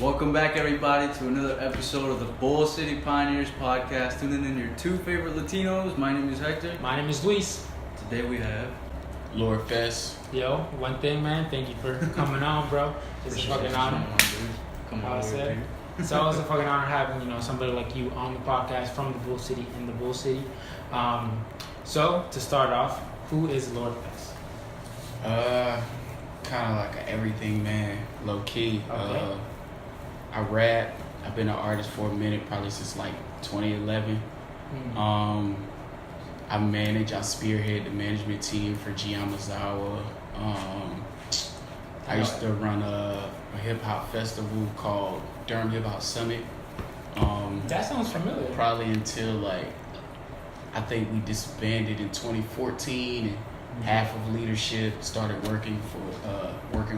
Welcome back, everybody, to another episode of the Bull City Pioneers podcast. Tuning in your two favorite Latinos. My name is Hector. My name is Luis. Today we have Lord Fess. Yo, one thing, man. Thank you for coming on, bro. It's a fucking honor. Come on, It's always a fucking honor having somebody like you on the podcast from the Bull City in the Bull City. So to start off, who is Lord Fess? Kind of like an everything man, low key. Okay. I rap. I've been an artist for a minute, probably since like 2011. I spearhead the management team for G Yamazawa. I used to run a hip hop festival called Durham Hip Hop Summit. That sounds familiar. Probably until I think we disbanded in 2014, and half of leadership started working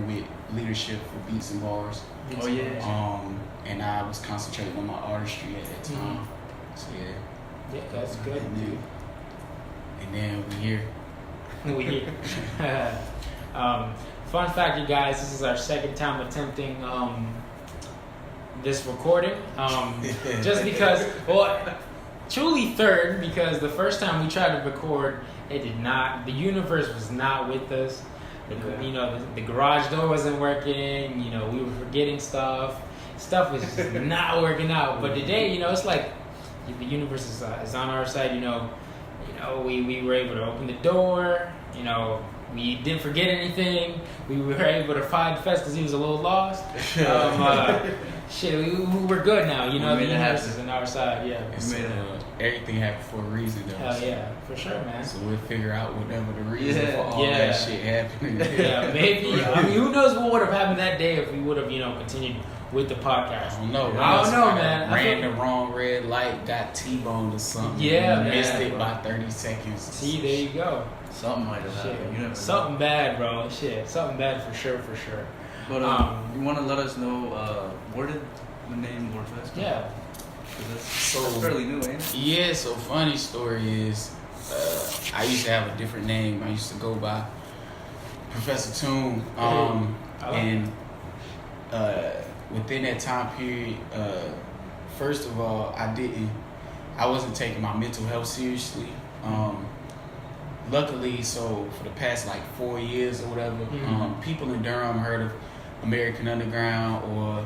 with leadership for Beats and Bars. Oh yeah. And I was concentrating on my artistry at that time. So yeah. Yeah, that's good. And then we here. We here. Fun fact, you guys, this is our second time attempting this recording. Just because, truly third, because the first time we tried to record, the universe was not with us. The garage door wasn't working. We were forgetting stuff. Stuff was just not working out. But today, it's like the universe is on our side. We were able to open the door. We didn't forget anything. We were able to find Fess because he was a little lost. We we're good now. The universe is on our side. Yeah. Everything happened for a reason, though. Hell yeah, for sure, man. So we'll figure out whatever the reason for all that shit happening. Yeah, maybe. Who knows what would have happened that day if we would have, continued with the podcast. I don't know, man. Ran the wrong red light, got T-boned or something. Yeah, man. Missed it by 30 seconds. See, there you go. Something might have happened. Something bad, bro. Shit. Something bad for sure. But you want to let us know where did the name Lord Fess come from? Yeah. That's fairly new, ain't it? Yeah, so funny story is I used to have a different name. I used to go by Professor Toon. And within that time period, first of all, I wasn't taking my mental health seriously. Luckily, so for the past 4 years or whatever, people in Durham heard of American Underground, or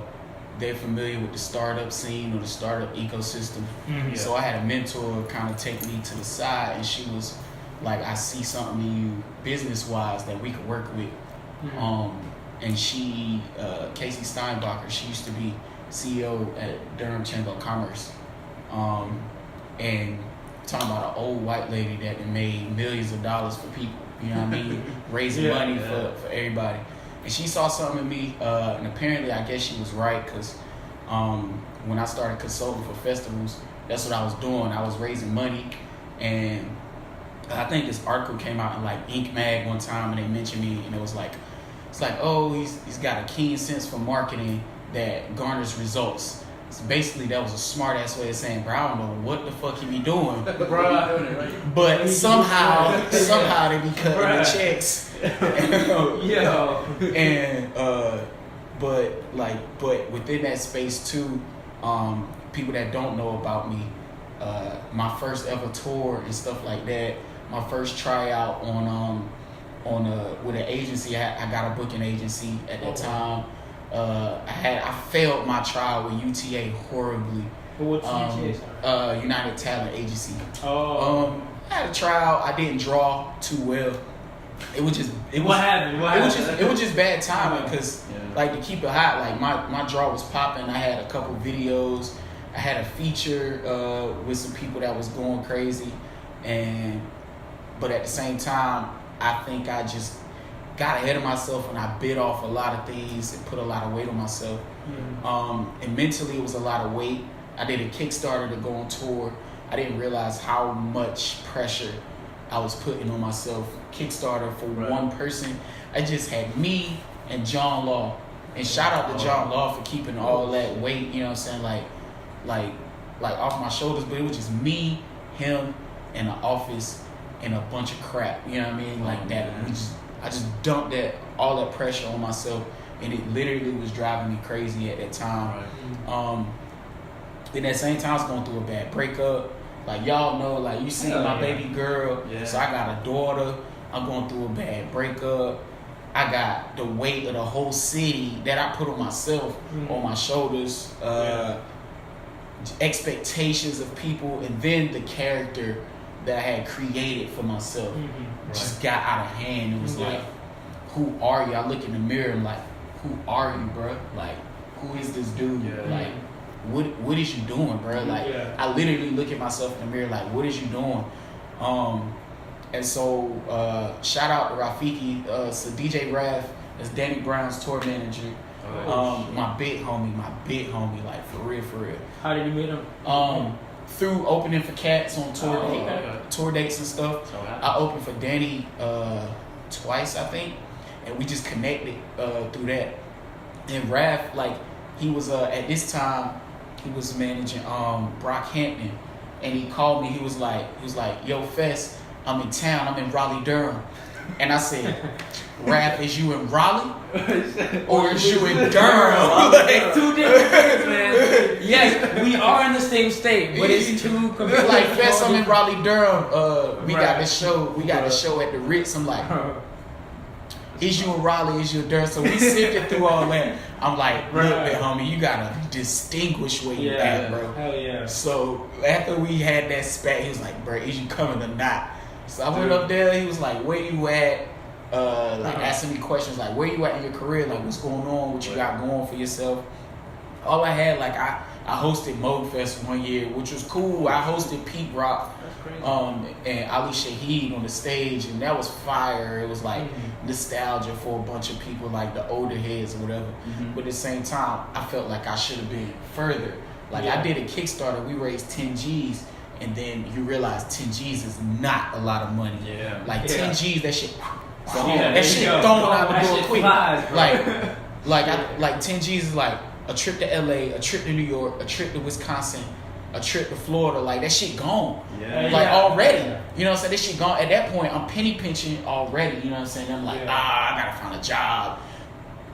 they're familiar with the startup scene or the startup ecosystem. So I had a mentor kind of take me to the side, and she was like, I see something in you business-wise that we could work with. And she, Casey Steinbacher, she used to be CEO at Durham Chamber of Commerce. And talking about an old white lady that made millions of dollars for people, you know what I mean? Raising money for everybody. And she saw something in me, and apparently I guess she was right, because when I started consulting for festivals, that's what I was doing. I was raising money, and I think this article came out in Ink Mag one time, and they mentioned me, and it was he's got a keen sense for marketing that garners results. So basically, that was a smart ass way of saying, bro, I don't know what the fuck he be doing, but somehow they be cutting the checks. But within that space too, people that don't know about me, my first ever tour and stuff like that, my first tryout with an agency, I got a booking agency at that time. I failed my trial with UTA horribly. What's UTA? United Talent Agency. I had a trial. I didn't draw too well. What happened? It was just bad timing, because to keep it hot, my draw was popping. I had a couple videos. I had a feature with some people that was going crazy, but at the same time, I think I just got ahead of myself, and I bit off a lot of things and put a lot of weight on myself. And mentally, it was a lot of weight. I did a Kickstarter to go on tour. I didn't realize how much pressure I was putting on myself. Kickstarter for one person. I just had me and John Law. And shout out to John Law for keeping all that weight, you know what I'm saying, like off my shoulders. But it was just me, him, and an office and a bunch of crap. You know what I mean? I just dumped all that pressure on myself and it literally was driving me crazy at that time. Right. In that same time, I was going through a bad breakup. Like y'all know, like you see my baby girl. Yeah. So I got a daughter. I'm going through a bad breakup. I got the weight of the whole city that I put on myself, on my shoulders. Expectations of people, and then the character that I had created for myself just got out of hand. It was like, who are you? I look in the mirror and like, who are you, bro? Like, who is this dude? Like, what is you doing, bro? Like, I literally look at myself in the mirror like, what is you doing? And so shout out to Rafiki, so DJ Raf is Danny Brown's tour manager. My big homie, like for real. How did you meet him? Through opening for Cats on tour dates and stuff. I opened for Danny twice, I think, and we just connected through that. And Raph, like, he was at this time he was managing Brockhampton, and he called me. He was like, "Yo, Fess, I'm in town. I'm in Raleigh, Durham." And I said, "Raph, is you in Raleigh or is you in Durham?" Like, two different things, man. Yes, we are in the same state, but it's two completely like, Fess, I'm in Raleigh, Durham. We got this show. We got a show at the Ritz. I'm like, is you in Raleigh? Is you in Durham? So we sifted through all that. I'm like, look, man, homie, you gotta distinguish where you at, bro. Hell yeah. So after we had that spat, he was like, bro, is you coming or not? So I went up there. He was like, where you at? Asking me questions like, where you at in your career? Like, what's going on? What you got going for yourself? All I had, like, I hosted MOOGFEST one year, which was cool. I hosted Pete Rock and Ali Shaheed on the stage, and that was fire. It was like nostalgia for a bunch of people, like the older heads or whatever. But at the same time, I felt like I should have been further. Like, I did a Kickstarter. We raised 10 G's. And then you realize 10 G's is not a lot of money. Like 10 G's, that shit. That shit thrown out the door quick. Like 10 G's is like a trip to LA, a trip to New York, a trip to Wisconsin, a trip to Florida. Like, that shit gone. Already. You know what I'm saying? That shit gone. At that point, I'm penny pinching already. You know what I'm saying? I'm like, I gotta find a job.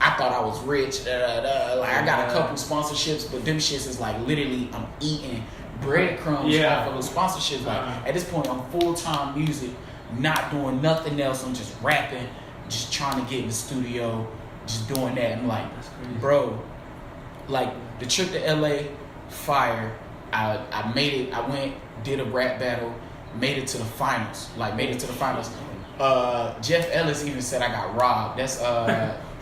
I thought I was rich. Like, I got a couple sponsorships, but them shits is like literally I'm eating breadcrumbs off of those sponsorships. Like, at this point, I'm full-time music, not doing nothing else. I'm just rapping, just trying to get in the studio, just doing that. I'm like, bro, like, the trip to LA, fire. I made it. I went, did a rap battle, made it to the finals. Jeff Ellis even said I got robbed. That's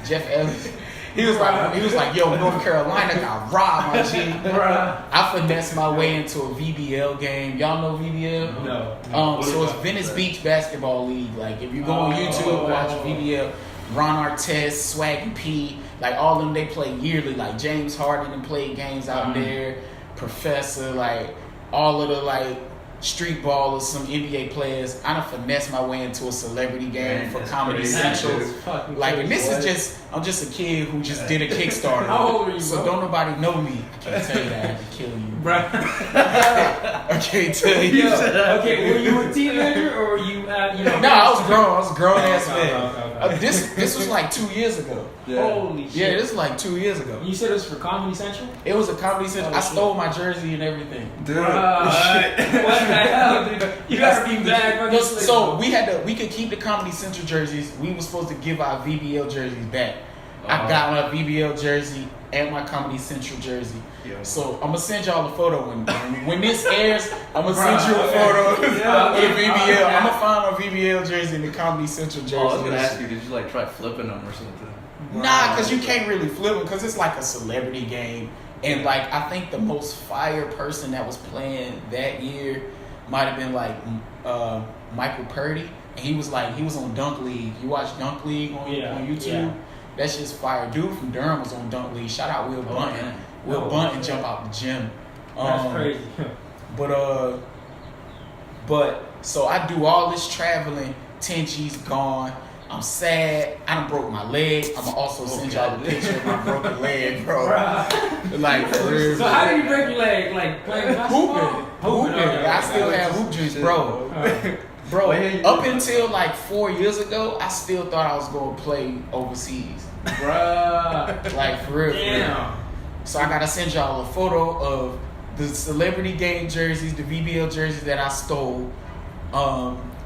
Jeff Ellis. He was like, yo, North Carolina got robbed, my G. I finessed my way into a VBL game. Y'all know VBL? No. So it's Venice Beach Basketball League. Like, if you go on YouTube and watch VBL, Ron Artest, Swaggy P, like, all of them, they play yearly. Like, James Harden and played games out there. Professor, like, all of the, like, street ballers, some NBA players. I done finessed my way into a celebrity game for Comedy Central. Like, and this is just, I'm just a kid who just did a Kickstarter. How old are you, so bro? Don't nobody know me. I can't tell you that. I had to kill you. Right. I can't tell you. Okay, were you a teenager or were you No, I was grown. I was a grown ass man. This was like 2 years ago. Holy shit. Yeah, this is like 2 years ago. You said it was for Comedy Central? It was a Comedy Central. I stole my jersey and everything. Dude. What the hell, dude? You gotta be back. So we could keep the Comedy Central jerseys. We were supposed to give our VBL jerseys back. I got my VBL jersey and my Comedy Central jersey. So I'm gonna send y'all a photo when this airs. I'm gonna send you a photo of the VBL. I'm gonna find my VBL jersey and the Comedy Central jersey. I was gonna ask you, did you like try flipping them or something? Nah, because you can't really flip them because it's like a celebrity game. And like, I think the most fire person that was playing that year might have been like Michael Purdy. And he was on Dunk League. You watch Dunk League on YouTube? Yeah. That's just fire. Dude from Durham was on Dunk League. Shout out Will Bunton. Man. Will Bunton jump out the gym. That's crazy. But so I do all this traveling. 10 G's gone. I'm sad. I done broke my leg. I'm gonna also send y'all the picture of my broken leg, bro. Like, for real. So how did you break your leg? Like playing basketball? Hooping. I still have hoop dreams, bro. Bro, up until like 4 years ago, I still thought I was going to play overseas. Bruh. Like, for real. Damn. So I got to send y'all a photo of the celebrity game jerseys, the VBL jerseys that I stole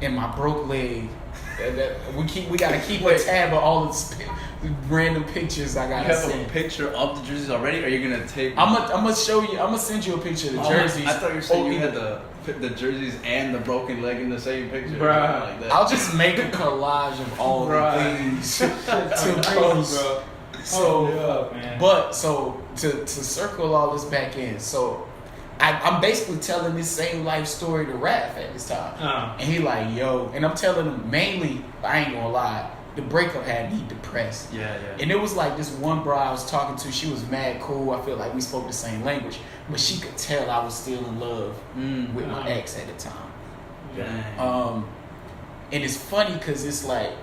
in my broke leg. We got to keep a tab of all the random pictures I got to send. You have a picture of the jerseys already, or are you going to take... I'm gonna show you. I'm gonna send you a picture of the jerseys. I thought you were saying you had the jerseys and the broken leg in the same picture. Bruh. Like that. I'll just make a collage of all the things to post. Bro. So, but to circle all this back in, so I'm basically telling this same life story to Raph at this time, and he like, yo, and I'm telling him mainly, I ain't gonna lie, the breakup had me depressed. Yeah. And it was like this one bro I was talking to, she was mad cool. I feel like we spoke the same language, but she could tell I was still in love with my ex at the time. Dang. And it's funny because it's like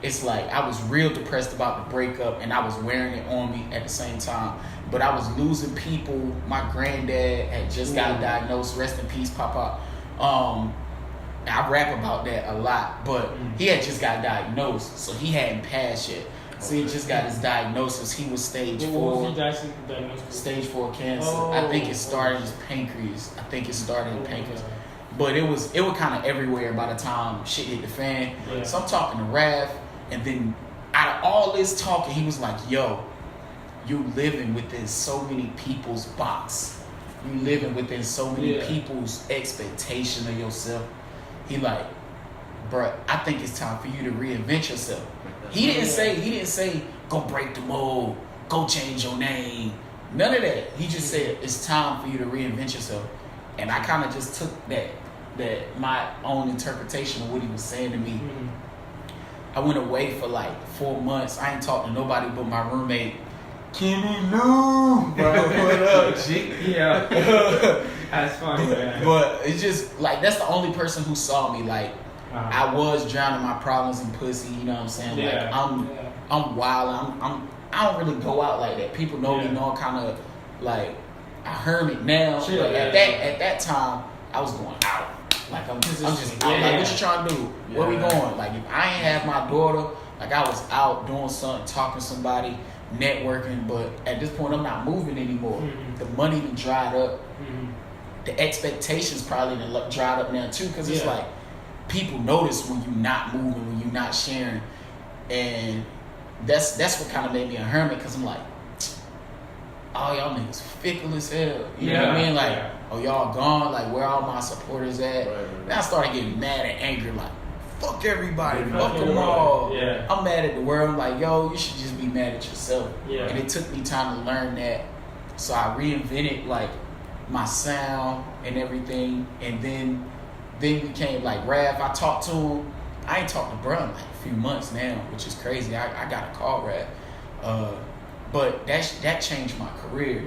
I was real depressed about the breakup, and I was wearing it on me at the same time. But I was losing people. My granddad had just got diagnosed. Rest in peace, Papa. I rap about that a lot, but he had just got diagnosed, so he hadn't passed yet. So he just got his diagnosis. He was stage 4. What was he diagnosed with? Stage 4 cancer. I think it started in pancreas. But it was kind of everywhere by the time shit hit the fan. Yeah. So I'm talking to Raph, and then out of all this talking, he was like, yo, you living within so many people's box. You living within so many people's expectation of yourself. He like, bruh, I think it's time for you to reinvent yourself. He didn't say go break the mold, go change your name. None of that. He just said it's time for you to reinvent yourself. And I kind of just took that my own interpretation of what he was saying to me. I went away for like 4 months. I ain't talked to nobody but my roommate, Kimmy Lou. Bro, what up, G? Yeah. That's funny, man. But it's just like that's the only person who saw me. Like I was drowning my problems in pussy. You know what I'm saying? Yeah. Like I'm wild. I don't really go out like that. People know me. Know I'm kind of like a hermit now. Sure, but at that time, I was going out. Like I'm just out. Like what you trying to do? Where we going? Like if I ain't have my daughter, like I was out doing something, talking to somebody, networking. But at this point, I'm not moving anymore. The money done dried up. The expectations probably done dried up now too, because it's like people notice when you're not moving, when you're not sharing, and that's what kind of made me a hermit, because I'm like, oh, y'all niggas fickle as hell. You know what I mean? Like, oh, y'all gone? Like, where all my supporters at? Right. Then I started getting mad and angry, like, fuck everybody, fuck them all. Yeah. I'm mad at the world. Like, yo, you should just be mad at yourself. Yeah. And it took me time to learn that. So I reinvented, like, my sound and everything. And then became, like, Raph. I talked to him. I ain't talked to bro in, like, a few months now, which is crazy. I got to call Raph. But that changed my career.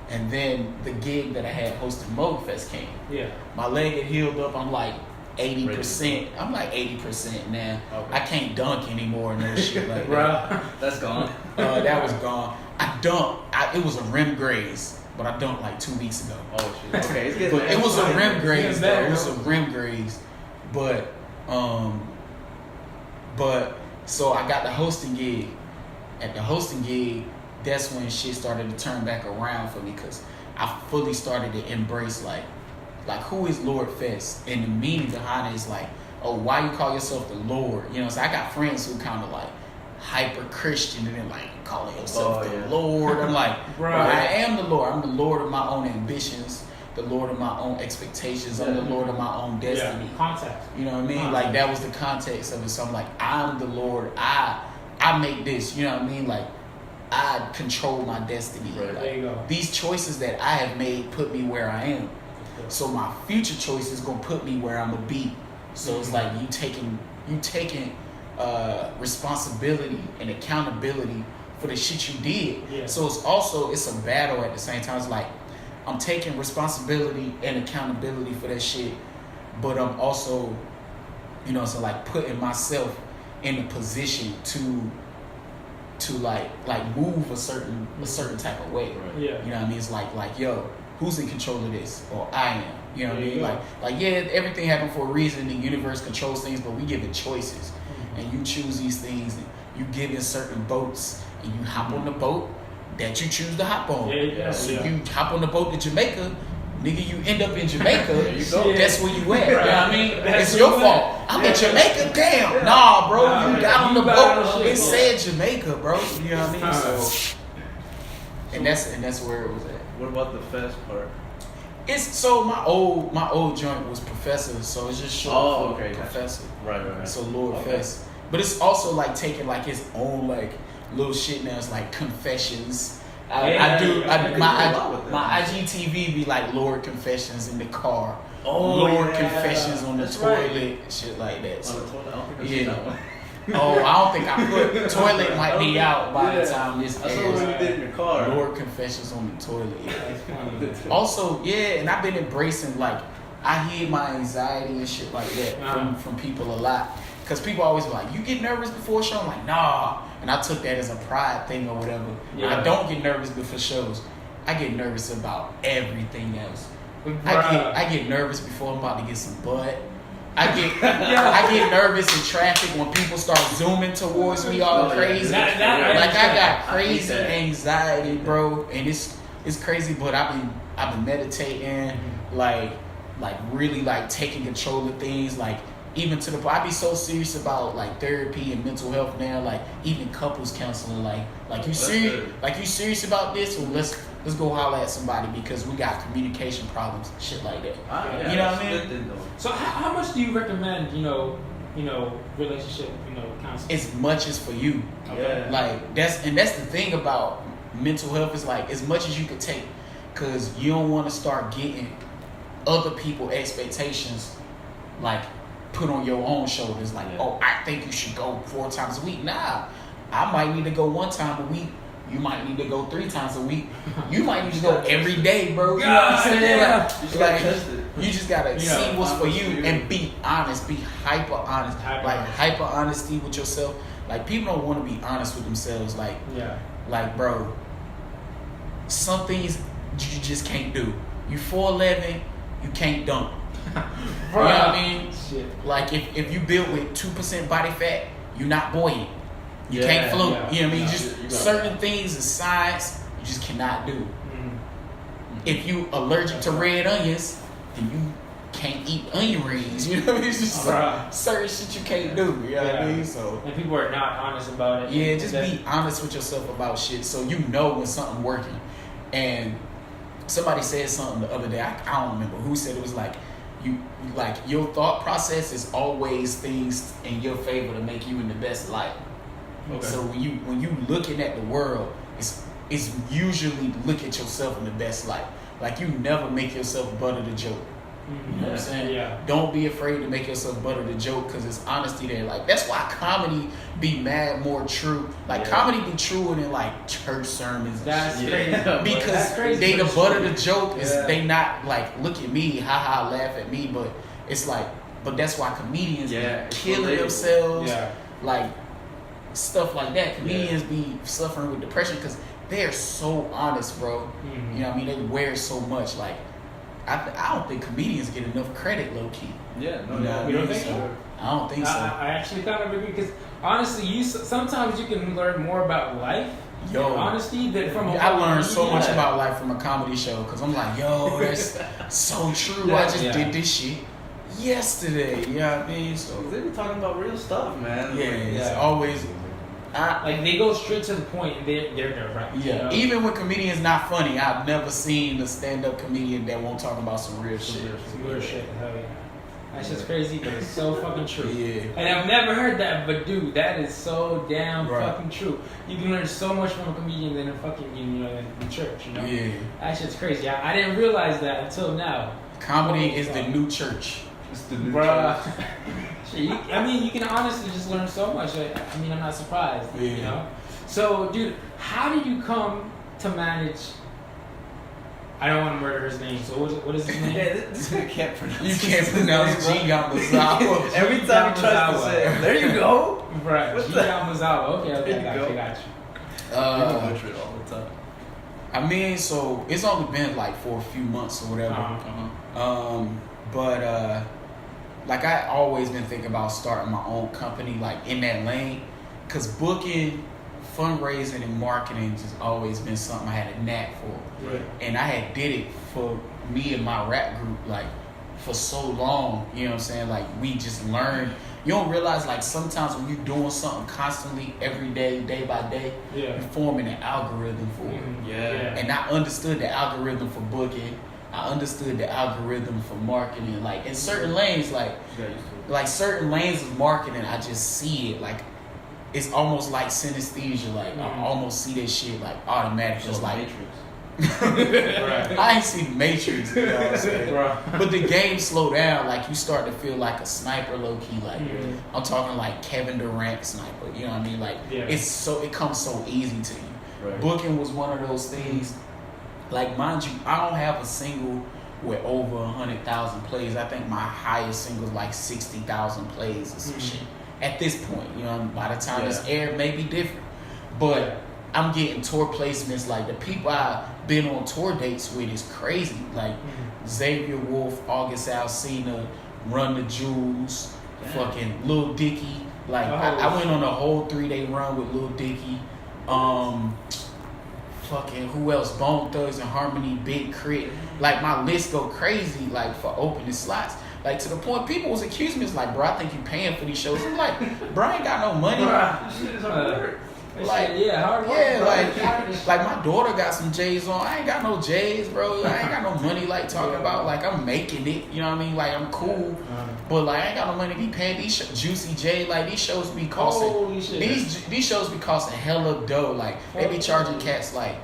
And then the gig that I had hosting MOOGFEST came. Yeah. My leg had healed up. I'm like 80%. I'm like 80% now. Okay. I can't dunk anymore and no shit like that. That's gone. That was gone. I dunked. It was a rim graze, but I dunked like 2 weeks ago. Oh shit. Okay. It was a rim graze. It was a rim graze. But so I got the hosting gig. At the hosting gig, that's when shit started to turn back around for me, because I fully started to embrace like who is Lord Fess, and the meaning behind it is like, oh, why you call yourself the Lord? You know, so I got friends who kind of like hyper Christian and then like calling yourself the Lord. I'm like, bro, I am the Lord. I'm the Lord of my own ambitions, the Lord of my own expectations. I'm the Lord of my own destiny. Yeah. Context. You know what I mean? Context. Like that was the context of it. So I'm like, I'm the Lord. I make this. You know what I mean? Like, I control my destiny. Right. Like, there you go. These choices that I have made put me where I am. So my future choice is gonna put me where I'm gonna be. So it's like you taking responsibility and accountability for the shit you did. Yeah. So it's a battle at the same time. It's like I'm taking responsibility and accountability for that shit, but I'm also, you know, so like putting myself in a position to like move a certain type of way. Right. Yeah. You know what I mean? It's like yo, who's in control of this? Or I am. You know what I mean? Like yeah, everything happened for a reason. The universe controls things, but we give it choices, and you choose these things. And you give in certain boats, and you hop on the boat that you choose to hop on. So you hop on the boat to Jamaica. Nigga, you end up in Jamaica. There you go. That's where you at. You know what I mean? It's your fault. I'm in Jamaica. Damn. Nah, bro. You got on the boat. It said Jamaica, bro. You know what I mean? So, and that's where it was at. What about the Fess part? It's so my old joint was Professor, so it's just short for Professor. Right. So Lord Fess. But it's also like taking like his own like little shit now. It's like confessions. My IGTV be like Lord Confessions in the car. Lord Confessions on the toilet, shit like that. So, I don't think I put toilet might be out by the time this airs. That's what you did in your car. Lord Confessions on the toilet. Also, and I've been embracing like I hear my anxiety and shit like that from people a lot. Because people always be like, you get nervous before a show? I'm like, nah. And I took that as a pride thing or whatever. I don't get nervous before shows. I get nervous about everything else. I get nervous before I'm about to get some butt. I get nervous in traffic when people start zooming towards me all crazy. I got crazy anxiety, bro. And it's crazy, but I've been meditating, like really like taking control of things, like even to the point I be so serious about like therapy and mental health now, like even couples counseling, like you serious about this, or let's go holler at somebody because we got communication problems and shit like that. You know what I mean? So how much do you recommend, relationship, counseling? As much as for you. Okay. Like that's the thing about mental health is like as much as you could take, cause you don't want to start getting other people's expectations like put on your own shoulders. Like, I think you should go 4 times a week. Nah, I might need to go 1 time a week. You might need to go 3 times a week. You might need to go every day, bro. You know what I'm saying? You just gotta see what's for you and be honest. Be hyper honest. Hyper honesty with yourself. Like people don't want to be honest with themselves. Like bro, some things you just can't do. You 4'11", you can't dunk. You know what I mean? Shit. Like if you built with 2% body fat, you're not buoyant. You can't float. You know what I mean? Just certain things in science you just cannot do. If you allergic to red onions, then you can't eat onion rings. You know what I mean? It's just certain shit you can't do. You know what I mean? So and people are not honest about it. Yeah, just be honest with yourself about shit so you know when something working. And somebody said something the other day. I don't remember who said it. Was like your thought process is always things in your favor to make you in the best light. Okay. So when you looking at the world, it's usually look at yourself in the best light. Like you never make yourself butt of the joke. You know what I'm saying? Yeah. Don't be afraid to make yourself butt of the joke because it's honesty there. Like that's why comedy be mad more true. Like comedy be truer than like church sermons. That's crazy. Because they the butt of the joke is they not like look at me, haha, laugh at me, but it's like but that's why comedians be killing themselves. Like stuff like that. Comedians be suffering with depression because they're so honest, bro. You know what I mean? They wear so much. Like I don't think comedians get enough credit, low key. Yeah, no, you don't think so? I don't think so. I actually kind of agree because honestly, sometimes you can learn more about life. Honesty than from I learned so much about life from a comedy show because I'm like, that's so true. I just did this shit yesterday. You know what I mean? So they be talking about real stuff, man. It's always. Like they go straight to the point and they're right. Yeah. You know? Even when comedians not funny, I've never seen a stand-up comedian that won't talk about some real shit. Some real shit. Hell yeah. That's just crazy, but it's so fucking true. Yeah. And I've never heard that, but dude, that is so damn fucking true. You can learn so much from a comedian than a fucking in church. You know. Yeah. That shit's crazy. I didn't realize that until now. Comedy is the new church. It's the new church. You can honestly just learn so much. I'm not surprised. Yeah. You know. So, dude, how do you come to manage? I don't want to murder his name. So what is his name? This guy can't pronounce. You can't pronounce G Yamazawa. Every time he tries to say it. There you go. Right. G Yamazawa. Okay, I got you. You butcher it all the time. I mean, so it's only been like for a few months or whatever. But like I always been thinking about starting my own company, like in that lane, cause booking, fundraising, and marketing has always been something I had a knack for. Right. And I had did it for me and my rap group like for so long. You know what I'm saying? Like we just learned. You don't realize like sometimes when you're doing something constantly every day, day by day, you're forming an algorithm for it. Yeah. And I understood the algorithm for booking. I understood the algorithm for marketing. Like in certain lanes, like certain lanes of marketing, I just see it. Like it's almost like synesthesia. Like I almost see that shit like automatically. It's like Matrix. I ain't see the Matrix, you know what I'm saying? But the game slow down, like you start to feel like a sniper low key, like I'm talking like Kevin Durant sniper, you know what I mean? Like it comes so easy to you. Right. Booking was one of those things. Like mind you, I don't have a single with over 100,000 plays. I think my highest single is like 60,000 plays or some shit. At this point, you know, by the time it's aired, may be different. But I'm getting tour placements. Like the people I've been on tour dates with is crazy. Like Xavier Wolf, August Alsina, Run the Jewels, fucking Lil Dicky. Like I went on a whole 3-day run with Lil Dicky. Fucking who else? Bone Thugs and Harmony, Big Crit. Like my list go crazy. Like for opening slots. Like to the point people was accusing me. It's like, bro, I think you paying for these shows. I'm like, bro, I ain't got no money. Like, hard work, like my daughter got some J's on. I ain't got no J's, bro. I ain't got no money like talking about like I'm making it. You know what I mean? Like I'm cool, but like I ain't got no money to be paying these Juicy J. Like these shows be costing these shows be costing hella dough. Like they be charging cats like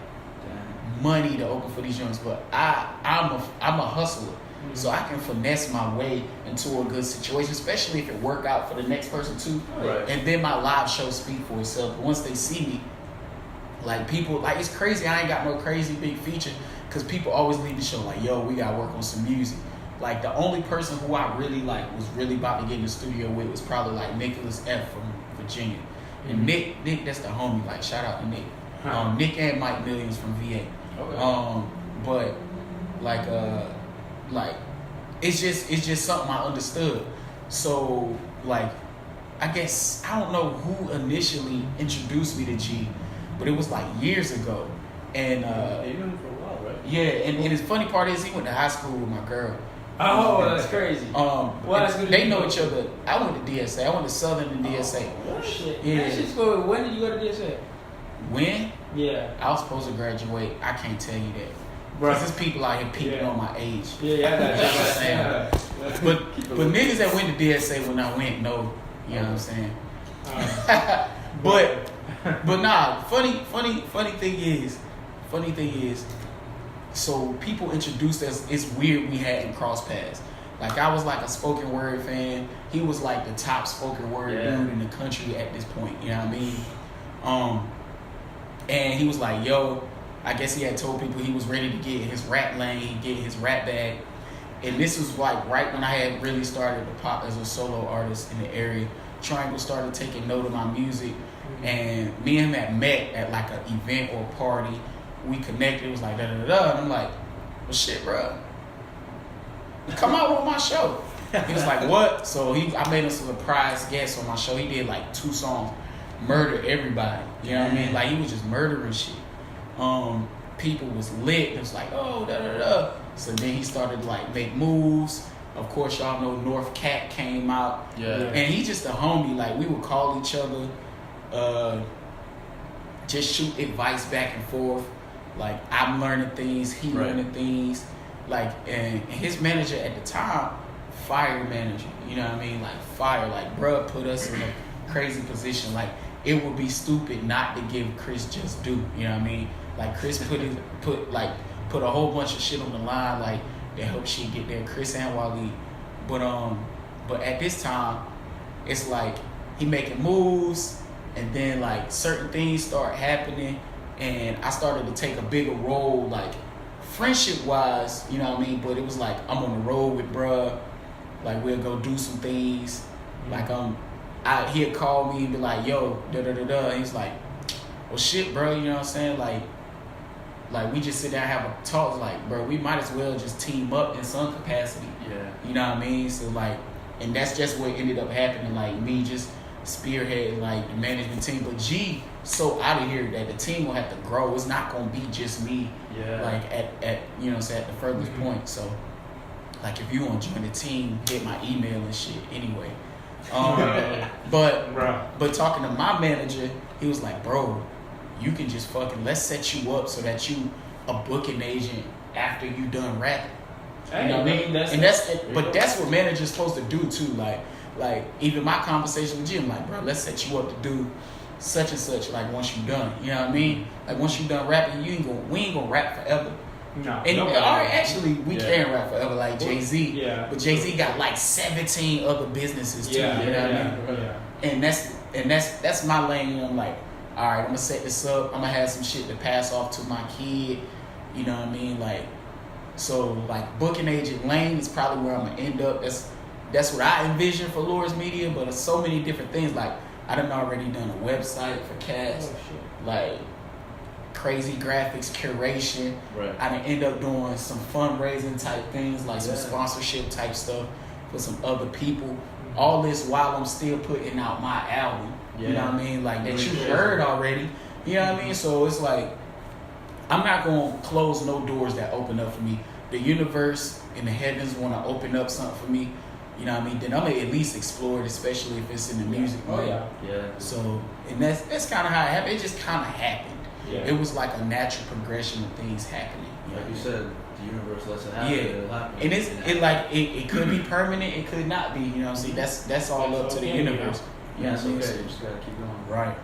money to open for these joints. But I'm a hustler. So I can finesse my way into a good situation, especially if it work out for the next person too. Right. And then my live show speak for itself. But once they see me, like people, like it's crazy. I ain't got no crazy big feature because people always leave the show like, yo, we gotta work on some music. Like the only person who I really like was really about to get in the studio with was probably like Nicholas F from Virginia. And Nick, that's the homie. Like shout out to Nick. Nick and Mike Millions from VA. Okay. But like it's just something I understood. So like I guess I don't know who initially introduced me to G, but it was like years ago. And you knew him for a while, right? Yeah, and his funny part is he went to high school with my girl. Oh, that's crazy. They know each other. I went to DSA. I went to Southern and DSA. Oh shit. Yeah. When did you go to DSA? When? Yeah. I was supposed to graduate. I can't tell you that. Because there's people out here peeping on my age. Yeah, I got you. But niggas that went to DSA when I went, no. You know what I'm saying? But nah, funny thing is, so people introduced us, it's weird we hadn't crossed paths. Like I was like a spoken word fan. He was like the top spoken word dude in the country at this point, you know what I mean? And he was like, yo, I guess he had told people he was ready to get in his rap lane, get his rap bag. And this was like right when I had really started to pop as a solo artist in the area. Triangle started taking note of my music. And me and him had met at like an event or a party. We connected. It was like da-da-da-da. And I'm like, well, shit, bro. Come out on my show. He was like, what? So I made him a surprise guest on my show. He did like 2 songs. Murder everybody. You know what I mean? Like he was just murdering shit. People was lit. It was like, oh, da-da-da. So then he started to like make moves. Of course, y'all know North Cat came out. Yeah. And he just a homie. Like we would call each other, just shoot advice back and forth. Like I'm learning things, he learning things. Like and his manager at the time, fire manager. You know what I mean? Like fire. Like bruh put us in a crazy position. Like it would be stupid not to give Chris just due. You know what I mean? Like Chris put a whole bunch of shit on the line. Like to help she get there. Chris and Wally. But at this time, it's like he making moves, and then like certain things start happening, and I started to take a bigger role, like friendship wise, you know what I mean? But it was like I'm on the road with bruh, like we'll go do some things, like he'd call me and be like, yo, da da da da, and he's like, well shit, bro, you know what I'm saying? Like like we just sit down and have a talk. Like, bro, we might as well just team up in some capacity. Yeah. You know what I mean? So like, and that's just what ended up happening. Like me just spearheading like the management team, but G so out of here that the team will have to grow. It's not gonna be just me. Yeah. Like at you know, so at the furthest point. So like if you want to join the team, hit my email and shit. Anyway, but talking to my manager, he was like, bro, you can just let's set you up so that you a booking agent after you done rapping. Hey, you know what I mean? But That's what managers supposed to do too. Like even my conversation with Jim, like, bro, let's set you up to do such and such. Like once you done, you know what I mean? Like once you done rapping, we ain't gonna rap forever. No. And actually, we can rap forever, like Jay-Z. Yeah. But Jay-Z got like 17 other businesses too. Yeah. You know what I mean? And that's my lane. You know, I'm like, all right, I'm gonna set this up. I'm gonna have some shit to pass off to my kid. You know what I mean? Like, so like booking agent lane is probably where I'm gonna end up. That's what I envision for Lord's Media. But there's so many different things. Like I done already done a website for cats. Like crazy graphics curation. Right. I done end up doing some fundraising type things, like some sponsorship type stuff for some other people. All this while I'm still putting out my album. You know what I mean? Like that you heard already. You know what I mean? So it's like I'm not gonna close no doors that open up for me. The universe and the heavens wanna open up something for me. You know what I mean? Then I'm gonna at least explore it, especially if it's in the music. Yeah. So and that's kind of how it happened. It just kind of happened. Yeah. It was like a natural progression of things happening. Like you said, the universe lets it happen. Yeah. It'll happen. And it could be permanent, it could not be. You know what I'm saying? That's all up to the universe. Yeah, You know what I'm okay. saying? You just gotta keep going. Right.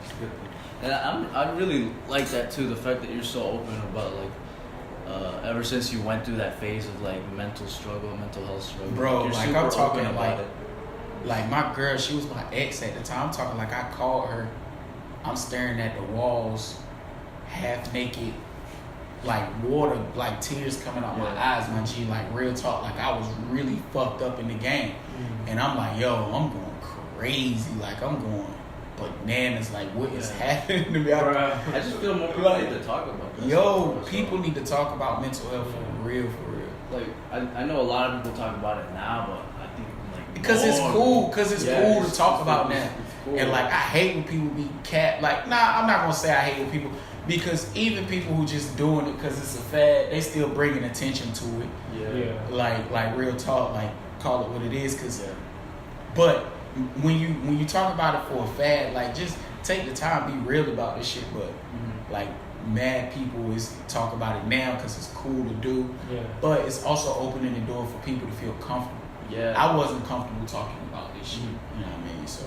It's a good thing. And I really like that too. The fact that you're so open about like. Ever since you went through that phase of like mental health struggle, Bro, you're like super I'm talking open about it. like my girl, she was my ex at the time. I'm talking like I called her. I'm staring at the walls, half naked, like water, like tears coming out my eyes, my G, like real talk. Like I was really fucked up in the game. And I'm like, yo, I'm going crazy. Like I'm going bananas. Like what is happening to me? I just feel more people need to talk about this. Yo, people need to talk about mental health for real. Like I know a lot of people talk about it now, but I think like because it's cool. Because it's cool to talk about now. Cool. And like I hate when people be like, nah, I'm not gonna say I hate when people, because even people who just doing it because it's a fad, they still bringing attention to it. Yeah. Like real talk, like call it what it is. But when you talk about it for a fad, like just take the time, be real about this shit. But like mad people is talk about it now because it's cool to do. Yeah. But it's also opening the door for people to feel comfortable. Yeah. I wasn't comfortable talking about this shit. You know what I mean? So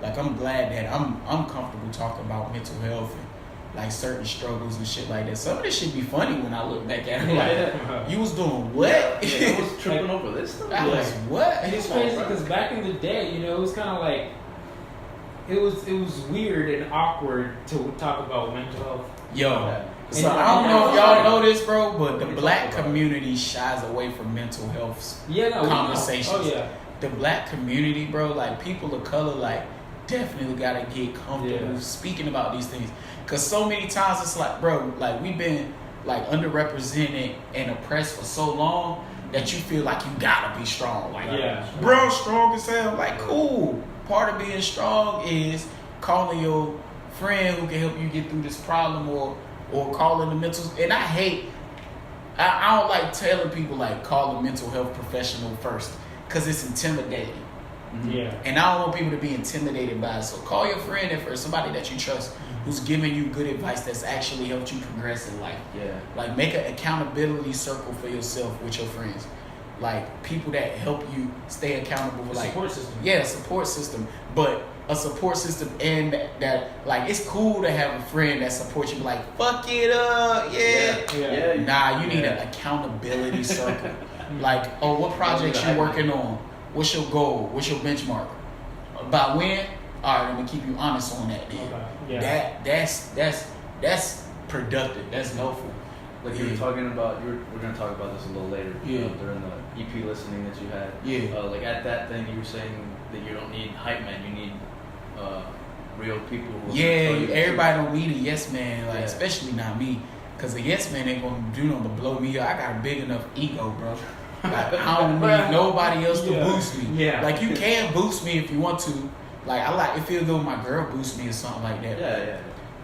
like I'm glad that I'm comfortable talking about mental health and like certain struggles and shit like that. Some of this shit be funny when I look back at it. Like, you was doing what? I was tripping over this stuff. I was what? And it's crazy because back in the day, it was kind of like it was weird and awkward to talk about mental health. Yo. So I don't know if y'all know this, bro, but the black community shies away from mental health conversations. Oh yeah. The black community, bro, like people of color, like definitely gotta get comfortable speaking about these things. Cause so many times it's like, bro, like we've been like underrepresented and oppressed for so long that you feel like you gotta be strong. Like, bro, strong as hell. Like, cool. Part of being strong is calling your friend who can help you get through this problem or calling the mental. And I don't like telling people like call a mental health professional first because it's intimidating. Yeah. And I don't want people to be intimidated by it. So call your friend at first, somebody that you trust, who's giving you good advice that's actually helped you progress in life. Yeah. Like make an accountability circle for yourself with your friends. Like people that help you stay accountable. Like support system. Yeah, support system. But a support system and that like it's cool to have a friend that supports you, like fuck it up, Nah, you need an accountability circle. Like, oh, what projects you working on? What's your goal? What's your benchmark? By when? All right, I'm gonna keep you honest on that. Then that's productive. That's helpful. Like you were talking about, we're gonna talk about this a little later. Yeah. During the EP listening that you had. Yeah. Like at that thing, you were saying that you don't need hype man. You need real people. Who everybody don't need a yes man. Like especially not me. Cause a yes man ain't gonna do nothing but blow me up. I got a big enough ego, bro. Like, I don't need nobody else to boost me. Yeah. Like, you can boost me if you want to. Like, I like, it feels good when my girl boosts me or something like that. Yeah.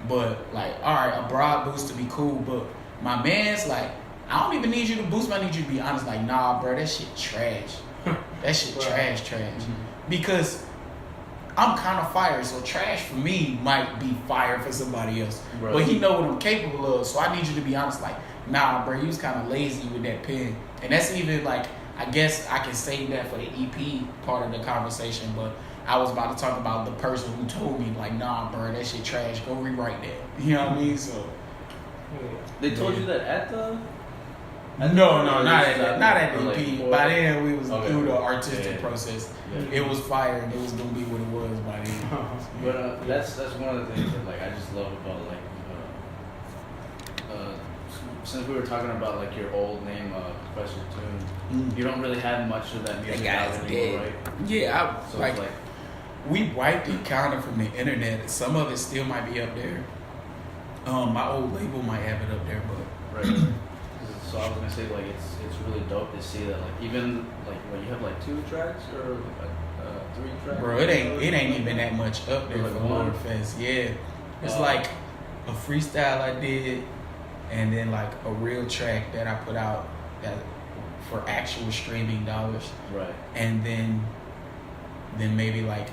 But, like, all right, a broad boost to be cool. But my man's like, I don't even need you to boost me. I need you to be honest. Like, nah, bro, that shit trash. That shit trash. Mm-hmm. Because I'm kind of fire, so trash for me might be fire for somebody else. Right. But he know what I'm capable of, so I need you to be honest. Like, nah, bro, you was kind of lazy with that pen. And that's even, like, I guess I can save that for the EP part of the conversation, but I was about to talk about the person who told me, like, nah, bro, that shit trash. Go rewrite that. You know what I mean? So They told you that at the... No, not at the like, EP. By then, we was through the artistic Yeah. process. Yeah. It was fire, and it was gonna be what it was by then. But that's one of the things that like I just love about like since we were talking about like your old name, Professor Tune, you don't really have much of that music out anymore, right? Yeah, So like, it's like we wiped it kind of from the internet. Some of it still might be up there. My old label might have it up there, but right. So I was gonna say like it's really dope to see that like even like when you have like 2 tracks or like 3 tracks. bro, it ain't even that much up there Like for one? Lord Fess. Yeah, it's like a freestyle I did, and then like a real track that I put out that for actual streaming dollars, Right. and then maybe like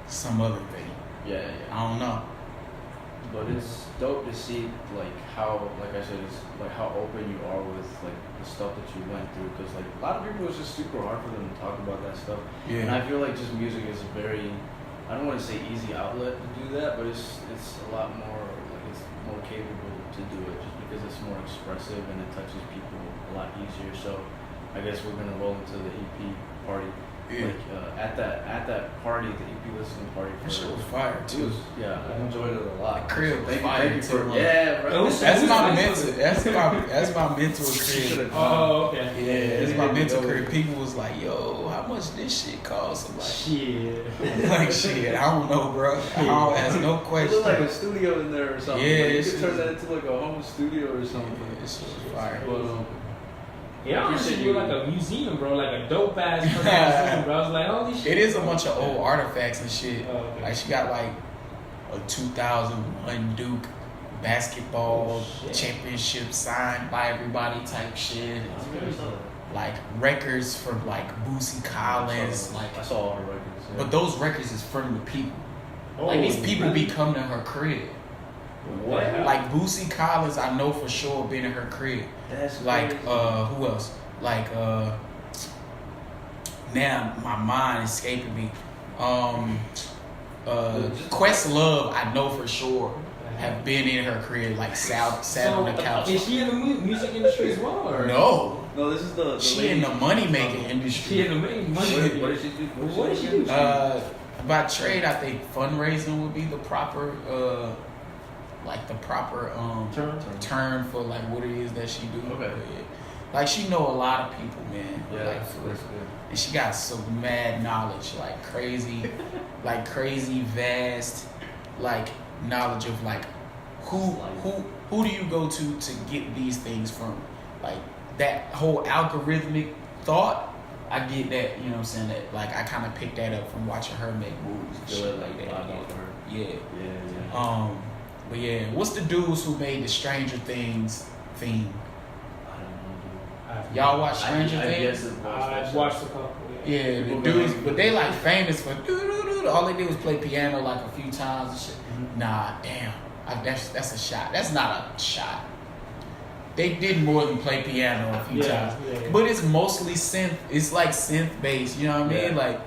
some other thing. Yeah. I don't know. But it's dope to see like how, like I said, it's like how open you are with like the stuff that you went through. Because like a lot of people, it's just super hard for them to talk about that stuff. Yeah. And I feel like just music is a very, I don't want to say easy outlet to do that, but it's a lot more like it's more capable to do it just because it's more expressive and it touches people a lot easier. So I guess we're gonna roll into the EP party. Yeah. Like at that party, the EP listening party. That shit was fire too. Yeah, I enjoyed it a lot. The crib was Thank fire you too. yeah, bro. That's my mental. That's my mental crib. Oh, okay. Yeah, it's my mental crib. People was like, "Yo, how much this shit cost?" I'm like, Shit. like shit. I don't know, bro. I don't ask no It questions. looked like a studio in there or something. Yeah, like, you it's could turn that into like a home studio or something. Yeah, this shit was fire. But, Yeah, I honestly You feel like a museum, bro. Like a dope ass museum, bro. I was like, holy shit. It is a bunch of old artifacts and shit. Oh, okay. Like she got like a 2001 Duke basketball championship signed by everybody type shit. Like records from like Boosie Collins. Like, I saw all her records. Yeah. but those records is from the people. Oh, Like these people really? be coming to her crib. What? Like Boosie Collins, I know for sure been in her crib. That's Like crazy. who else? Like now my mind is escaping me. Questlove, I know for sure have been in her crib, like sat on the couch. Is she in the music industry as well? Or? No, No, this is the she lady- in the money making industry. She in the money. What did she do? What did she do? By trade, I think fundraising would be the proper, term for like what it is that she do. Okay. But, yeah. Like she know a lot of people, man. Yeah, Like that's for good. real. And she got some mad knowledge, like crazy, crazy vast, like knowledge of like who do you go to get these things from? Like that whole algorithmic thought. I get that, you know what I'm saying? That like I kind of picked that up from watching her make moves and shit like that. Yeah. Yeah. But yeah, what's the dudes who made the Stranger Things theme? I don't know, dude. Y'all watch Stranger I Things? guess it was I watched a couple. Yeah, the dudes, but they like famous for doo-doo-doo. All they did was play piano like a few times and shit. Mhm. Nah, damn, that's a shot. That's not a shot. They did more than play piano a few times, but it's mostly synth. It's like synth based. You know what I mean? Yeah. Like,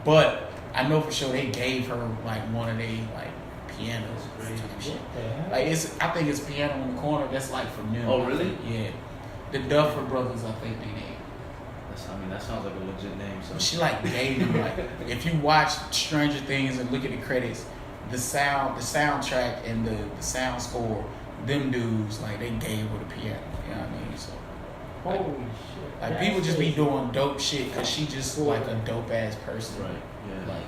but I know for sure they gave her like one of they like pianos. Shit. Like I think it's piano in the corner. That's like from them. Oh, I really? think. Yeah, the Duffer Brothers. I think they named. That sounds like a legit name. So She like gave them like if you watch Stranger Things and look at the credits, the soundtrack and the sound score, them dudes like they gave her the piano. You know what I mean? So Holy shit. like people just be doing dope shit because she just like a dope ass person. right. Yeah. Like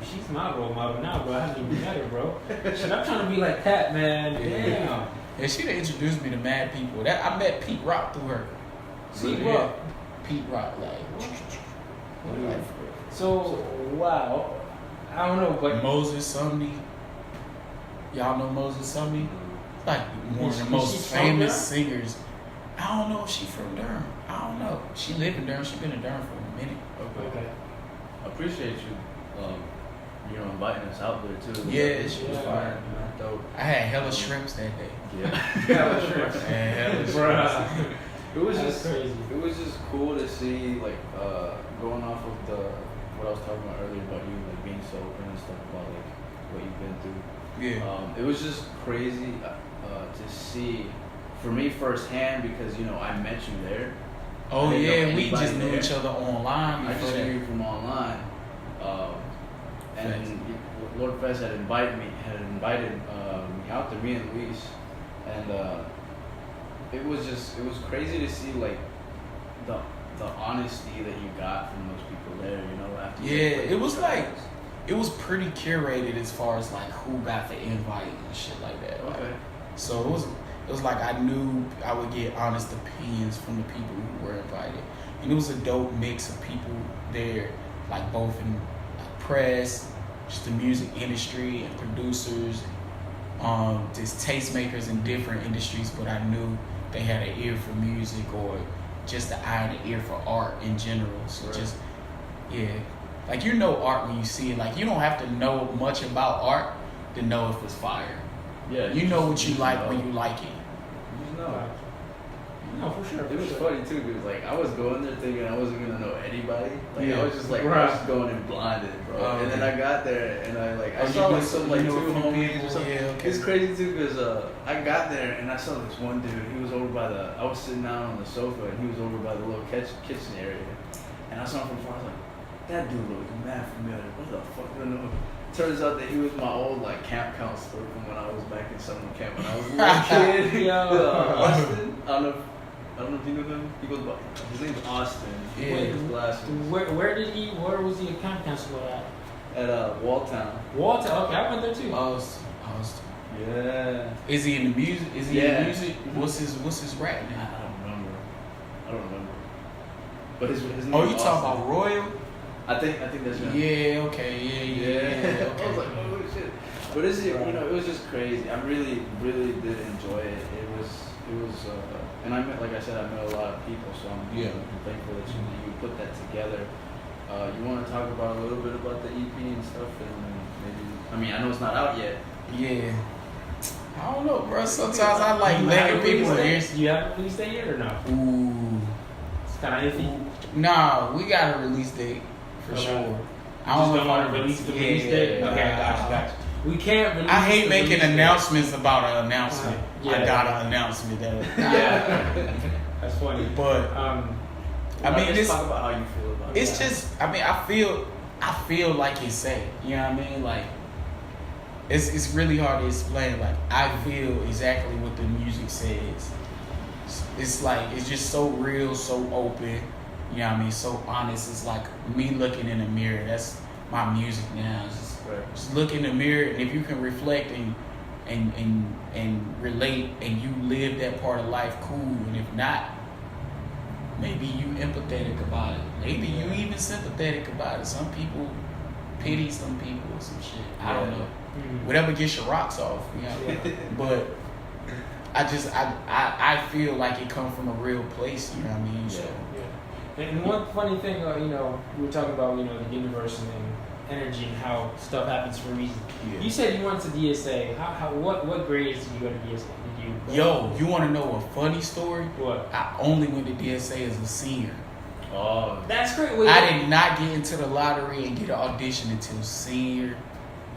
She's my role model now, bro. I haven't even met her, bro. Shit, I'm trying to be like that, man. Damn. Yeah, she done introduced me to mad people. I met Pete Rock through her. Pete Rock. Pete Rock, like. So wow, I don't know, but Moses Sumney. Y'all know Moses Sumney? Like one of the Is most she from famous Durham? singers. I don't know if she from Durham. I don't know. She lived in Durham. She been in Durham for a minute. okay. I appreciate you, inviting us out there too. Yeah, she was fire. Dope. I had hella shrimps that day. Yeah. Hella shrimps. It was That's just crazy. It was just cool to see, like, going off of what I was talking about earlier about you, like being so open and stuff about like what you've been through. Yeah. It was just crazy to see for me firsthand because I met you there. Oh I didn't know yeah, we anybody just knew there. each other online. I just before knew that. you from online, and Lord Fess had invited me out to me and Luis, and it was crazy to see like the honesty that you got from those people there. After Yeah, it was pretty curated as far as like who got the invite and shit like that. Okay. Like, so it was like I knew I would get honest opinions from the people who were invited, and it was a dope mix of people there, like both in press, just the music industry, and producers, just tastemakers in different industries. But I knew they had an ear for music or just the eye and the ear for art in general. So Right. just like art when you see it. Like you don't have to know much about art to know if it's fire. Yeah. You know what you like know. when you like it. You just know. No, for sure. It was funny too because like I was going there thinking I wasn't gonna know anybody. Like Yeah. I was just like I was just going in blinded, bro. Oh, and then okay. I got there and I Oh, saw you like know- some you like know a two few homies people? or something. Yeah, okay. It's crazy too because I got there and I saw this one dude. He was over by I was sitting down on the sofa and he was over by the little kitchen area. And I saw him from far. I was like, that dude looked mad familiar. What the fuck? I don't know. Turns out that he was my old like camp counselor from when I was back in summer camp when I was a little kid. Yo. Austin. I don't know if you know him. He goes by his name's Austin. He Yeah. wears glasses. Where was he a camp counselor at? At Walltown. Walter. Okay, I went there too. Austin. Yeah. Is he in the music? Is he in Yeah. the music? What's his rap I name? don't remember. But his name Oh, is you talking Austin. about Royal? I think that's him. Yeah. Okay. Yeah. I was Okay. like, oh shit. But it was just crazy. I really, really did enjoy it. It was, and I met, like I said, I met a lot of people, so I'm thankful that you put that together. You want to talk about a little bit about the EP and stuff, and maybe, I know it's not out yet. Yeah. I don't know, bro. Sometimes I like letting people hear. You have a release date yet or no? Ooh. It's kind of iffy. Nah, we got a release date for Okay. sure. I Just don't don't know want if to release the yeah, release date. yeah, Okay, gotcha. We can't release. I hate the making release date. announcements about an announcement. Yeah. I got an announcement that. Yeah. That's funny. But I mean, just it's talk about how you feel about it. it's just. I mean, I feel like it's safe. You know what I mean? Like it's really hard to explain. Like I feel exactly what the music says. It's like it's just so real, so open. You know what I mean? So honest. It's like me looking in the mirror. That's my music now. It's just look in the mirror, and if you can reflect and relate, and you live that part of life, cool. And if not, maybe you empathetic about it. Maybe you even sympathetic about it. Some people pity some people or some shit. I don't know. Whatever gets your rocks off, you know. But I feel like it comes from a real place. You know what I mean? So. And one funny thing, we were talking about, the universe and energy and how stuff happens for a reason. Yeah. You said you went to DSA. What grades did you go to DSA? Yo, you want to know a funny story? What? I only went to DSA as a senior. Oh, That's great. I did not get into the lottery and get an audition until senior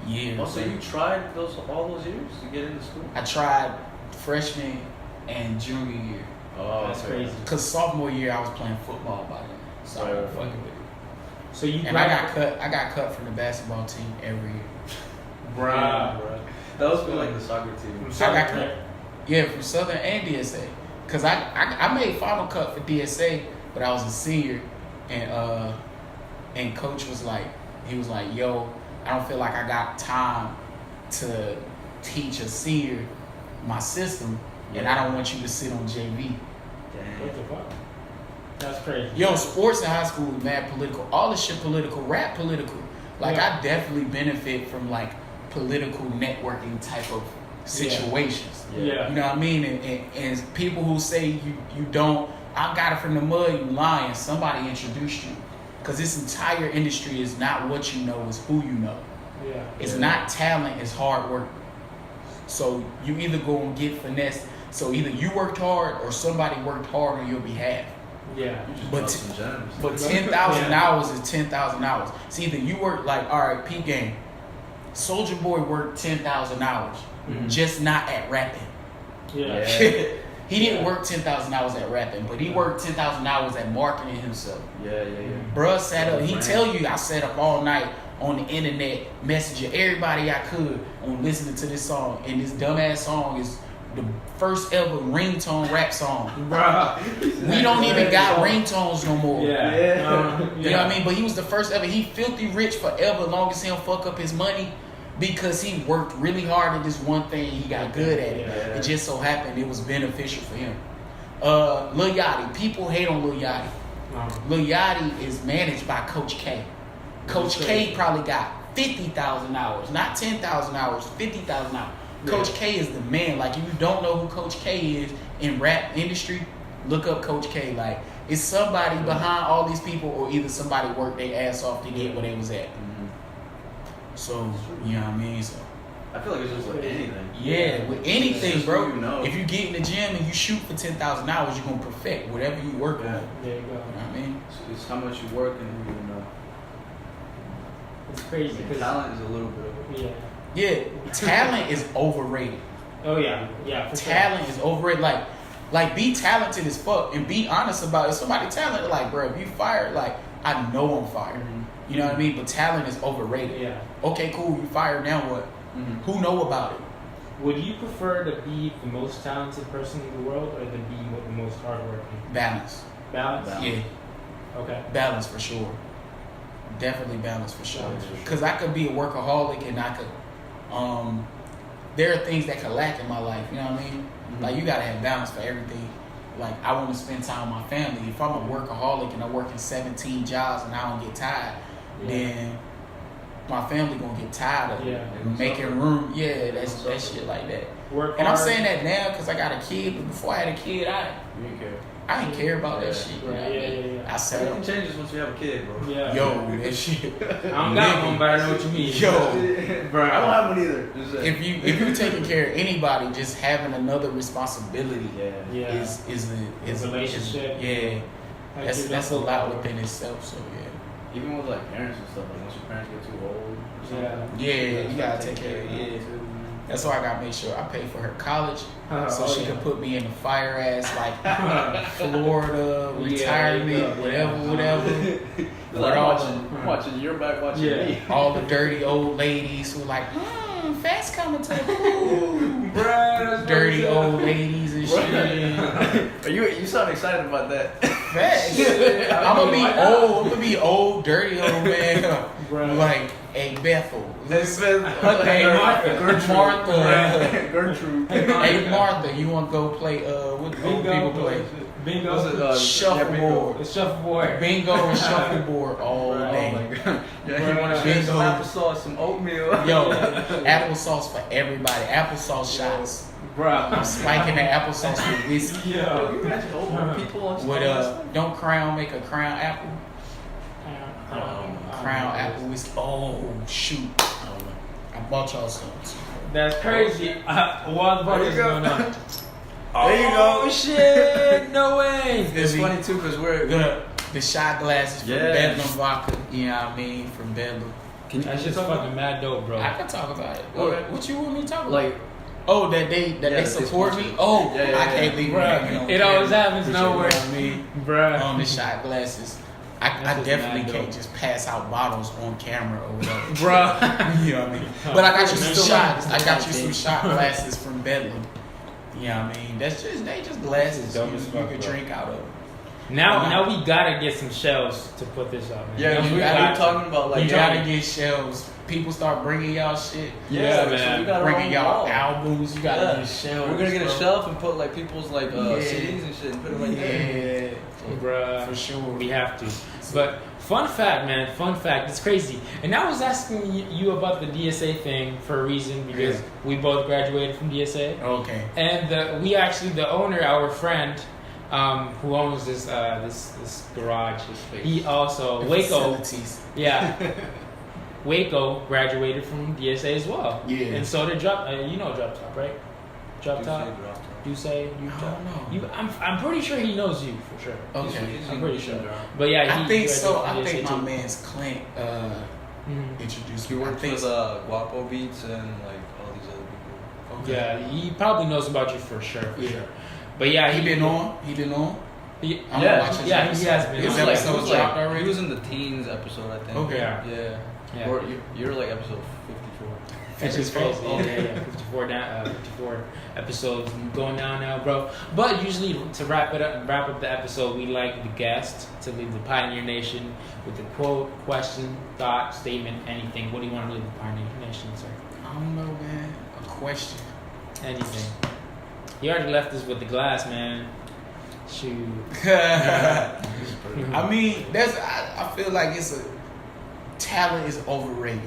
year. Oh, so you tried all those years to get into school? I tried freshman and junior year. Oh, That's okay. crazy. Cause sophomore year I was playing football by then, so I wasn't Right. fucking with it. So you And I got cut from the basketball team every year. Bruh. That was for like the soccer team. I got cut. Yeah, from Southern and DSA. Cause I made final cut for DSA, but I was a senior, and coach was like, he was like, yo, I don't feel like I got time to teach a senior my system, and I don't want you to sit on JV. What the fuck? That's crazy. Yo, sports in high school is mad political. All this shit political. Rap political. Like, I definitely benefit from, like, political networking type of situations. Yeah. You know what I mean? And people who say you don't, I got it from the mud, you lying. Somebody introduced you. Because this entire industry is not what you know, it's who you know. Yeah. It's not talent, it's hard work. So you either go and get finessed. So either you worked hard or somebody worked hard on your behalf. Yeah. But 10,000 hours is 10,000 hours. It's either you work like, all right, peep game. Soulja Boy worked 10,000 hours, just not at rapping. Yeah. He didn't work 10,000 hours at rapping, but he worked 10,000 hours at marketing himself. Yeah. Bruh sat up. He tell you I sat up all night on the internet messaging everybody I could on listening to this song. And this dumbass song is the first ever ringtone rap song. Bruh. We don't even got ringtones no more. Yeah. You know what I mean? But he was the first ever. He filthy rich forever, long as he don't fuck up his money, because he worked really hard at this one thing. He got good at it. It just so happened it was beneficial for him. Lil Yachty. People hate on Lil Yachty. Lil Yachty is managed by Coach K. Coach K probably got 50,000 hours, not 10,000 hours, 50,000 hours. Coach K is the man. Like, if you don't know who Coach K is in rap industry, look up Coach K. Like, it's somebody behind all these people, or either somebody worked their ass off to get where they was at. So, you know what I mean? So, I feel like it's just like anything. Yeah, with anything, bro. You know. If you get in the gym and you shoot for 10,000 hours, you're going to perfect whatever you work on. There you go. You know what I mean? It's how much you work and who you know. It's crazy. And talent is a little bit of it. Yeah, talent is overrated. Oh, yeah. Yeah, for Talent is overrated. Like, be talented as fuck and be honest about it. If somebody talented, like, bro, if you fired, like, I know I'm fired. You know what I mean? But talent is overrated. Yeah. Okay, cool. You fired. Now what? Who know about it? Would you prefer to be the most talented person in the world, or to be the most hardworking? Balance. Balance? Yeah. Okay. Balance for sure. Definitely balance for sure. Because I could be a workaholic and I could, there are things that could lack in my life. You know what I mean? Like, you got to have balance for everything. Like, I want to spend time with my family. If I'm a workaholic and I'm working 17 jobs and I don't get tired, then my family gonna get tired of making room. Yeah, that's shit like that. Work and hard. I'm saying that now because I got a kid. But before I had a kid, I didn't care about that shit. Yeah. I said everything changes once you have a kid, bro. Yeah. Yo, that shit. I don't got one, but I know what you mean. Yo, bro, I don't have one either. If you taking care of anybody, just having another responsibility is a relationship. That's a lot within itself. So even with like parents and stuff, like once your parents get too old, you gotta take care of it. That's why I gotta make sure I pay for her college, so she can put me in the fire ass like Florida retirement, whatever. Like watching your back, watching me. All the dirty old ladies who like, Fess coming to the pool, bruh. Dirty old ladies and shit. You sound excited about that. Facts. I'm gonna be old, dirty old man. Like, hey Bethel. Hey Martha. Gertrude. Hey Martha, you want to go play? What do people play? Bingo. Shuffleboard. Shuffleboard. Bingo and shuffleboard all day. Oh my god. You want to drink some applesauce, some oatmeal. Yo, applesauce for everybody. Applesauce shots. Bruh. I'm spiking the applesauce with whiskey. Yo, you imagine old people on with don't Crown make a Crown apple? Crown apple whiskey. Oh shoot! I bought y'all some. That's crazy. What is going on? There you go. Oh shit! No way. It's funny too because we're the shot glasses from Bedlam vodka. You know what I mean? From Bedlam. That shit's fucking mad dope, bro. I can talk about it. What you want me to talk about? Like, they support me. I can't leave it. It always happens nowhere. You know what I mean? Bruh. On the shot glasses. I definitely can't just pass out bottles on camera or whatever. Bruh. You know what I mean? But I got you some shots. I got you some shot glasses from Bedlam. You know what I mean? They just glasses you can drink out of. Now we gotta get some shelves to put this up, man. Yeah, we talking about like you gotta get shelves. People start bringing y'all shit. Yeah, man. So we got bringing y'all albums. You gotta get shelves. We're gonna get a shelf and put like people's like CDs and shit and put it like there. Yeah, bruh, for sure. We have to. But fun fact, man. Fun fact. It's crazy. And I was asking you about the DSA thing for a reason because we both graduated from DSA. Okay. And we actually, the owner, our friend, who owns this garage, he also Waco. Yeah. Waco graduated from DSA as well. Yeah. And so did Drop Top, right? Drop Top? You say you Drop? I'm pretty sure he knows you for sure. Okay. I'm pretty sure. But yeah, I think so. I DSA think my too. man's Clint introduced He me. worked with Guapo Beats and like all these other people. Okay. Yeah, he probably knows about you for sure. But yeah, he been on. He has been. His on. episode dropped already. He was in the teens episode, I think. Okay. Yeah. Or you're like episode 54. It's just crazy. Yeah. 54 episodes going down now, bro. But usually to wrap up the episode, we like the guest to leave the Pioneer Nation with a quote, question, thought, statement, anything. What do you want to leave the Pioneer Nation, sir? I don't know, man. A question. Anything. He already left us with the glass, man. Shoot. I mean, I feel like talent is overrated.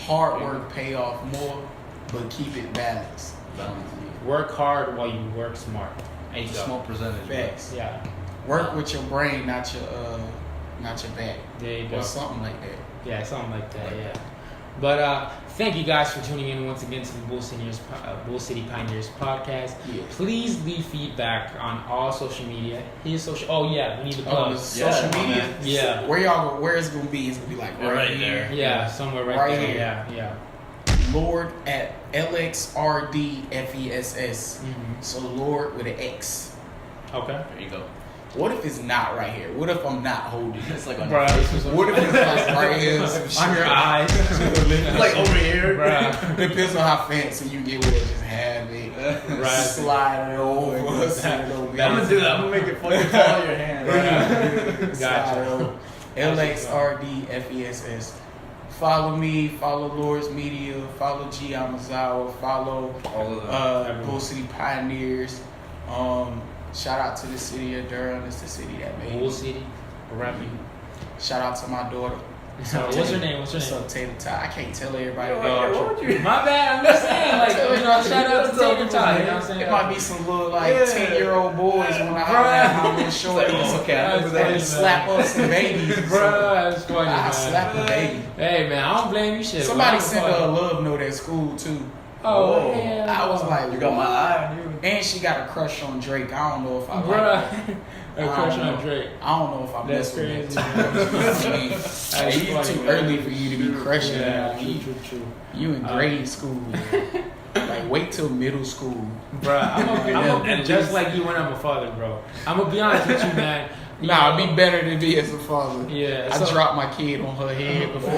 Hard work pay off more, but keep it balanced. Work hard while you work smart. A small percentage. Facts. Yeah. Work with your brain, not your back. There you go. Or something like that. Yeah, something like that. Yeah. But thank you guys for tuning in once again to the Bull City Pioneers podcast. Yeah. Please leave feedback on all social media. His social. Oh yeah, we need to plug. Social media. Yeah. Where it's gonna be? It's gonna be like right there. Yeah, somewhere right there. Here. Yeah. Lord at LXRDFESS. Mm-hmm. So Lord with an X. Okay. There you go. What if it's not right here? What if I'm not holding it? It's like on Bruh. your face or something. What if it's like right here? Some shit? On your eyes. It's like over here. Bruh. Depends on how fancy you get with it. Just have it. Right. Slide it over. Slide it over. I'm gonna do that. I'm gonna make it fucking fall in your hand. Right. Slide it Gotcha. over. LXRDFESS. Follow me. Follow Lord's Media. Follow G Yamazawa. Follow All of them. Bull City Pioneers. Shout out to the city of Durham. It's the city that made Bull me. City. Rapping. Shout out to my daughter. What's her name? What's up, Tater Tot? I can't tell everybody. My bad. I'm just saying, like, shout out to Tater Tot. You know what I'm saying? It might be some little 10-year-old boys when I have little shorties. Okay, Slap up some babies. Bro, that's funny. I Man. slap a baby. Hey man, I don't blame you. Shit. Somebody sent her a love note at school too. Oh, hell I was like, you got my eye on you. And she got a crush on Drake. I don't know if I like Bruh. A crush on Drake. I don't know if I That's mess with crazy. it. It's too early for you to be crushing on me. True. You in grade school. Like, wait till middle school. Bruh, I'm gonna be just like you when I'm a father, bro. I'm gonna be honest with you, man. Nah, it'd be better to be as a father. Yeah. I dropped my kid on her head before.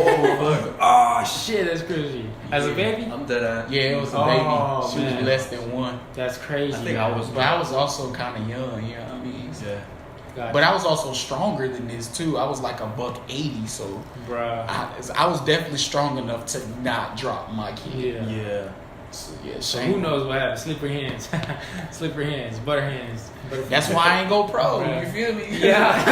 Oh shit, that's crazy. As a baby? I'm dead at. Yeah, it was a baby. Oh, She man. was less than 1. That's crazy. I think man. But I was also kind of young, you know what I mean? Yeah. Gotcha. But I was also stronger than this too. I was like a $180, so Bruh. I was definitely strong enough to not drop my kid. Yeah. Yeah. So, yeah, So shame. who knows what happens? Slippery hands. Slippery hands. Butter hands. That's why I ain't go pro. Bruh. You feel me? Yeah.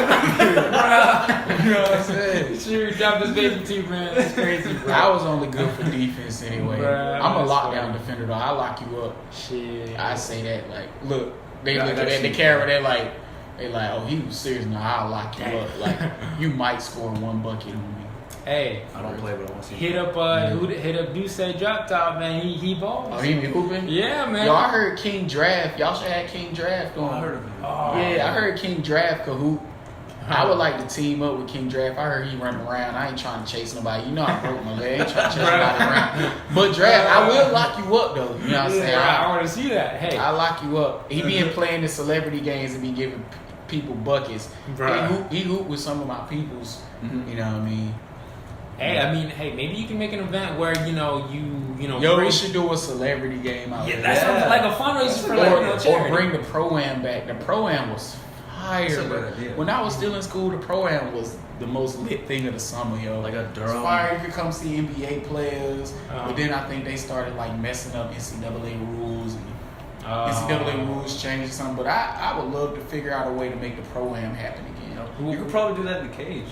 You know what I'm saying? Sure, you dropped this baby too, man. That's crazy, bro. I was only good for defense anyway. Bruh, I'm a that's lockdown funny. defender though. I lock you up. Shit. I say that like, look, they Yeah, look that's at the it. camera. They like, oh, he was serious. No, I'll lock you up. Like, you might score 1 bucket on me. Hey, I don't play, but I want to see. hit up Duce Drop Top, man. He balls. Oh, he be hooping? Yeah, man. Yo, I heard King Draft. Y'all should have King Draft going. I heard of him. Oh. Yeah, I heard King Draft could hoop. I would like to team up with King Draft. I heard he running around. I ain't trying to chase nobody. You know I broke my leg. I ain't trying to chase nobody around. But Draft, I will lock you up though. You know what I'm saying? I want to see that. Hey, I lock you up. He been playing the celebrity games and be giving people buckets. Bruh. He hoop with some of my peoples. Mhm. You know what I mean? hey, maybe you can make an event where you Yo, we should do a celebrity game out Yeah, there. that's like a fundraiser for like Or charity. bring the Pro-Am back. The Pro-Am was fire, That's a bro. good idea. When I was still in school, the pro-am was the most lit thing of the summer, yo. Like a It's Durham. fire. You could come see NBA players, Uh-huh. but then I think they started like messing up NCAA rules and NCAA rules changed or something. But I would love to figure out a way to make the pro-am happen again. You could probably do that in the cage.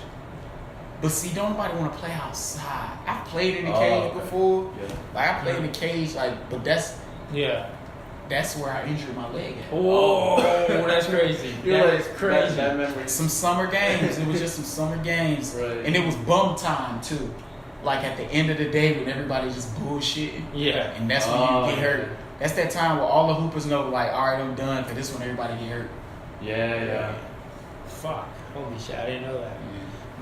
But see, don't nobody want to play outside. I've played in the Oh, cage okay. before. Yeah. Like I played in the cage, like, but that's where I injured my leg at. Oh, that's crazy. That's crazy. That memory. Some summer games. It was just some summer games. Right. And it was bum time too. Like at the end of the day when everybody's just bullshitting. Yeah. And that's when you get hurt. That's that time where all the hoopers know, like, all right, I'm done, because this when everybody get hurt. Yeah. Fuck. Holy shit, I didn't know that.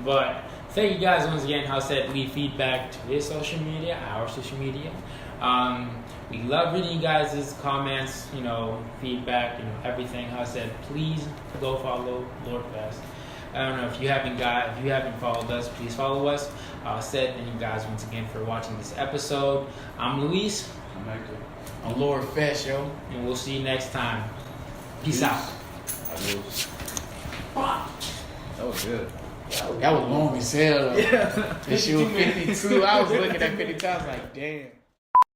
But thank you guys once again. How I said, leave feedback to his social media, our social media. We love reading you guys' comments, feedback, everything. How I said, please go follow Lord Fess. I don't know if you haven't followed us, please follow us. Thank you guys once again for watching this episode. I'm Luis. I'm Hector. I'm Lord Fess, yo. And we'll see you next time. Peace out. Adios. That was good. That was long as hell. Yeah. This shit was 52. I was looking at 52. I was like, damn.